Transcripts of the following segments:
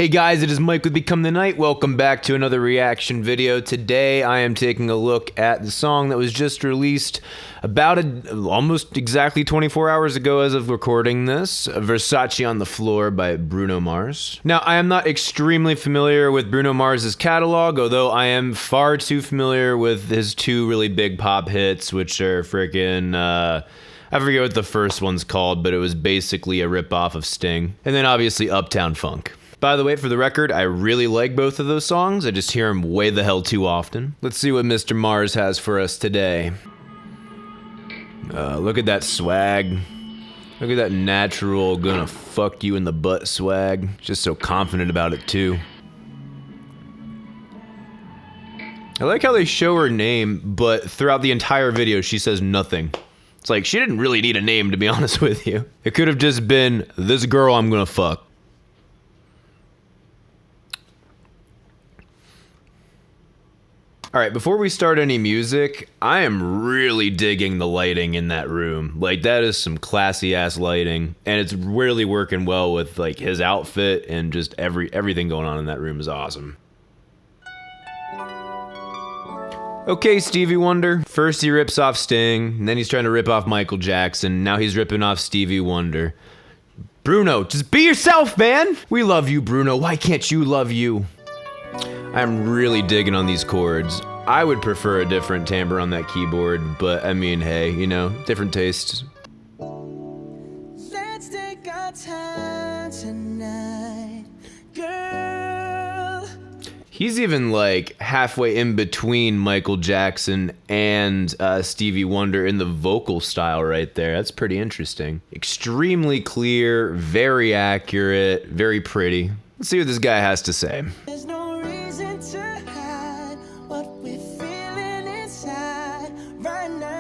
Hey guys, it is Mike with Become the Night. Welcome back to another reaction video. Today I am taking a look at the song that was just released about almost exactly 24 hours ago as of recording this, Versace on the Floor by Bruno Mars. Now, I am not extremely familiar with Bruno Mars's catalog, although I am far too familiar with his two really big pop hits, which are freaking, I forget what the first one's called, but it was basically a ripoff of Sting. And then obviously Uptown Funk. By the way, for the record, I really like both of those songs. I just hear them way the hell too often. Let's see what Mr. Mars has for us today. Look at that swag. Look at that natural, gonna fuck you in the butt swag. Just so confident about it too. I like how they show her name, but throughout the entire video, she says nothing. It's like, she didn't really need a name, to be honest with you. It could have just been, this girl I'm gonna fuck. All right, before we start any music, I am really digging the lighting in that room. Like, that is some classy ass lighting, and it's really working well with like his outfit and just everything going on in that room is awesome. Okay, Stevie Wonder. First he rips off Sting, and then he's trying to rip off Michael Jackson. Now he's ripping off Stevie Wonder. Bruno, just be yourself, man. We love you, Bruno. Why can't you love you? I'm really digging on these chords. I would prefer a different timbre on that keyboard, but I mean, hey, you know, different tastes. Let's take our time tonight, girl. He's even like halfway in between Michael Jackson and Stevie Wonder in the vocal style right there. That's pretty interesting. Extremely clear, very accurate, very pretty. Let's see what this guy has to say. There's no reason to hide what we're feeling inside right now.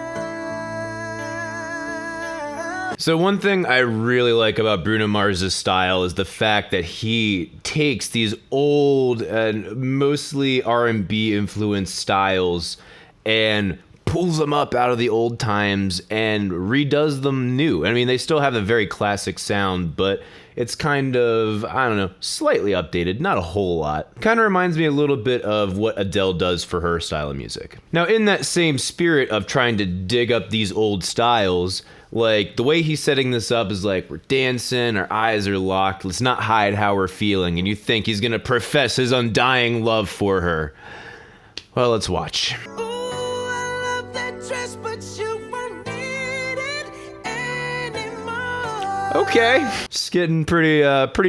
So one thing I really like about Bruno Mars' style is the fact that he takes these old and mostly R&B influenced styles and pulls them up out of the old times and redoes them new. I mean, they still have a very classic sound, but it's kind of, I don't know, slightly updated, not a whole lot. Kind of reminds me a little bit of what Adele does for her style of music. Now, in that same spirit of trying to dig up these old styles, like, the way he's setting this up is like, we're dancing, our eyes are locked, let's not hide how we're feeling, and you think he's gonna profess his undying love for her. Well, let's watch. Ooh, I love that dress, but you won't need it anymore. Okay, just getting pretty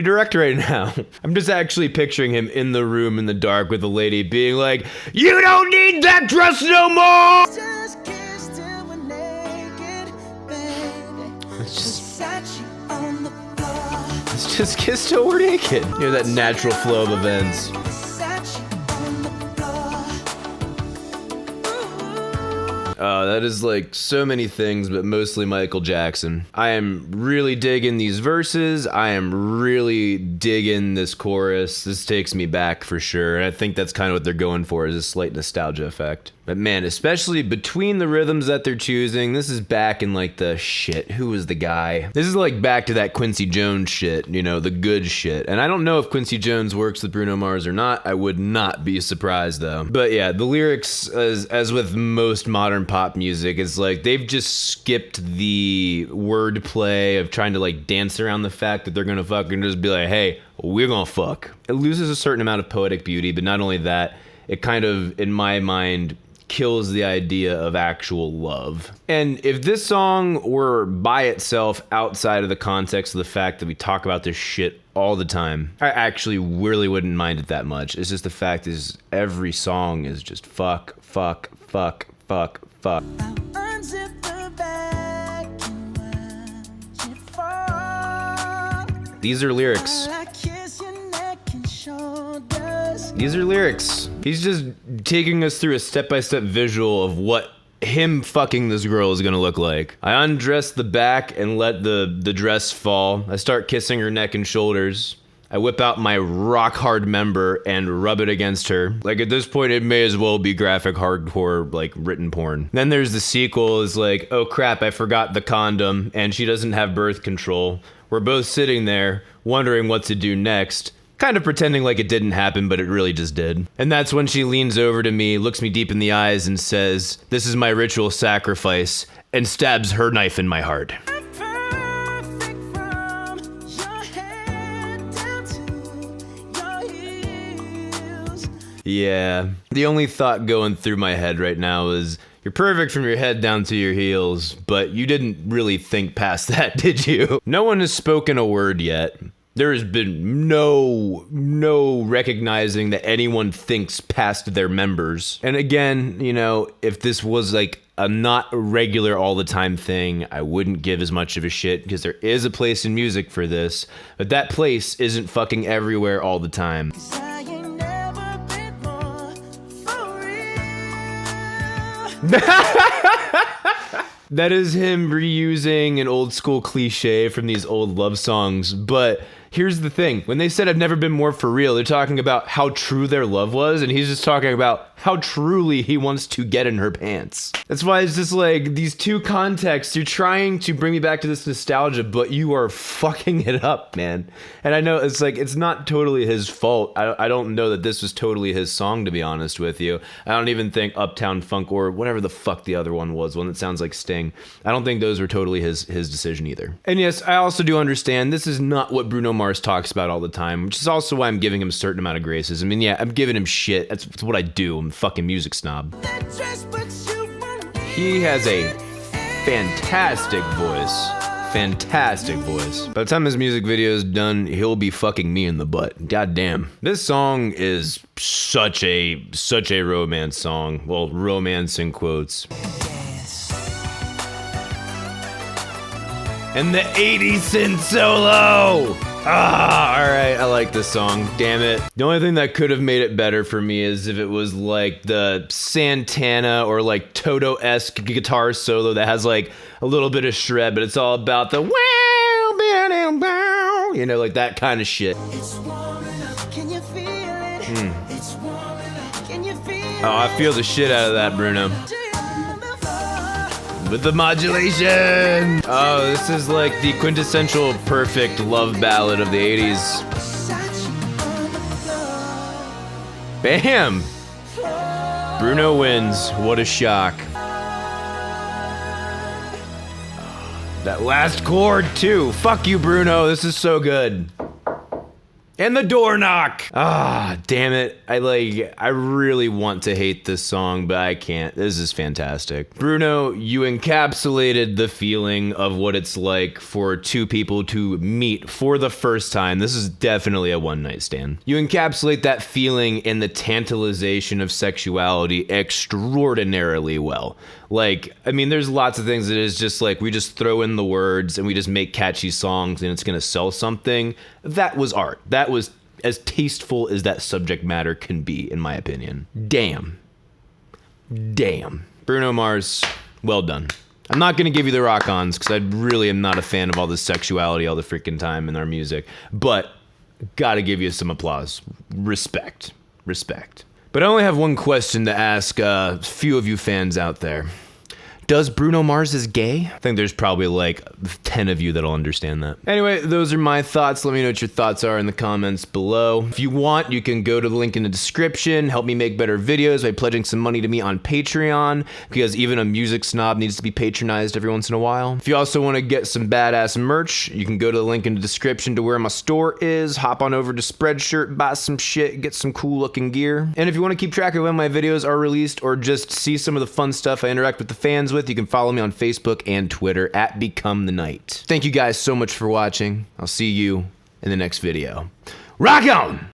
direct right now. I'm just actually picturing him in the room in the dark with a lady being like, "You don't need that dress no more!" Just kiss till we're naked, baby. Versace on the floor. Let's just kiss till we're naked. You know, that natural flow of events. Versace on the floor. That is like so many things, but mostly Michael Jackson. I am really digging these verses. I am really digging this chorus. This takes me back for sure. And I think that's kind of what they're going for, is a slight nostalgia effect. But man, especially between the rhythms that they're choosing, this is back in like the shit. Who was the guy? This is like back to that Quincy Jones shit, you know, the good shit. And I don't know if Quincy Jones works with Bruno Mars or not. I would not be surprised though. But yeah, the lyrics, as with most modern pop music, is like they've just skipped the wordplay of trying to like dance around the fact that they're gonna fuck and just be like, hey, we're gonna fuck. It loses a certain amount of poetic beauty, but not only that, it kind of, in my mind, kills the idea of actual love. And if this song were by itself outside of the context of the fact that we talk about this shit all the time, I actually really wouldn't mind it that much. It's just the fact is every song is just fuck, fuck, fuck, fuck, fuck. Unzip the back and watch it fall. These are lyrics. While I kiss your neck and shoulders. These are lyrics. He's just taking us through a step-by-step visual of what him fucking this girl is gonna look like. I undress the back and let the dress fall. I start kissing her neck and shoulders. I whip out my rock-hard member and rub it against her. Like, at this point, it may as well be graphic hardcore, like, written porn. Then there's the sequel, is like, oh crap, I forgot the condom, and she doesn't have birth control. We're both sitting there, wondering what to do next. kind of pretending like it didn't happen, but it really just did. And that's when she leans over to me, looks me deep in the eyes, and says, "This is my ritual sacrifice," and stabs her knife in my heart. Perfect from your head down to your heels. Yeah. The only thought going through my head right now is, you're perfect from your head down to your heels, but you didn't really think past that, did you? No one has spoken a word yet. There has been no recognizing that anyone thinks past their members. And again, you know, if this was like a not regular all the time thing, I wouldn't give as much of a shit, because there is a place in music for this, but that place isn't fucking everywhere all the time. 'Cause I ain't never been more for real. That is him reusing an old school cliche from these old love songs, but here's the thing. When they said I've never been more for real, they're talking about how true their love was, and he's just talking about how truly he wants to get in her pants. That's why it's just like, these two contexts, you're trying to bring me back to this nostalgia, but you are fucking it up, man. And I know it's like, it's not totally his fault. I don't know that this was totally his song, to be honest with you. I don't even think Uptown Funk or whatever the fuck the other one was, one that sounds like Sting. I don't think those were totally his decision either. And yes, I also do understand this is not what Bruno Mars talks about all the time, which is also why I'm giving him a certain amount of graces. I mean, yeah, I'm giving him shit. That's what I do. I'm a fucking music snob. That dress puts you on me. He has a fantastic voice. Fantastic voice. By the time his music video is done, he'll be fucking me in the butt. God damn. This song is such a romance song. Well, romance in quotes. And the 80 synth solo! Alright, I like this song, damn it. The only thing that could have made it better for me is if it was like the Santana or like Toto-esque guitar solo that has like a little bit of shred, but it's all about the you know, like that kind of shit. It's warming up, can you feel it? It's warming up, can you feel Oh, I feel the shit out of that, Bruno. it? On the floor. With the modulation! Oh, this is like the quintessential perfect love ballad of the 80s. Versace on the floor. Bam! Bruno wins. What a shock. That last chord, too. Fuck you, Bruno. This is so good. And the door knock. Ah, damn it. I really want to hate this song, but I can't. This is fantastic. Bruno, you encapsulated the feeling of what it's like for two people to meet for the first time. This is definitely a one-night stand. You encapsulate that feeling in the tantalization of sexuality extraordinarily well. Like, I mean, there's lots of things that is just like, we just throw in the words and we just make catchy songs and it's gonna sell something. That was art. That was as tasteful as that subject matter can be, in my opinion. Damn. Bruno Mars, well done. I'm not gonna give you the rock-ons, because I really am not a fan of all this sexuality all the freaking time in our music, but gotta give you some applause. Respect. But I only have one question to ask a few of you fans out there. Does Bruno Mars is gay? I think there's probably like 10 of you that'll understand that. Anyway, those are my thoughts. Let me know what your thoughts are in the comments below. If you want, you can go to the link in the description, help me make better videos by pledging some money to me on Patreon, because even a music snob needs to be patronized every once in a while. If you also want to get some badass merch, you can go to the link in the description to where my store is, hop on over to Spreadshirt, buy some shit, get some cool looking gear. And if you want to keep track of when my videos are released or just see some of the fun stuff I interact with the fans with, you can follow me on Facebook and Twitter at Become the Night. Thank you guys so much for watching. I'll see you in the next video. Rock on!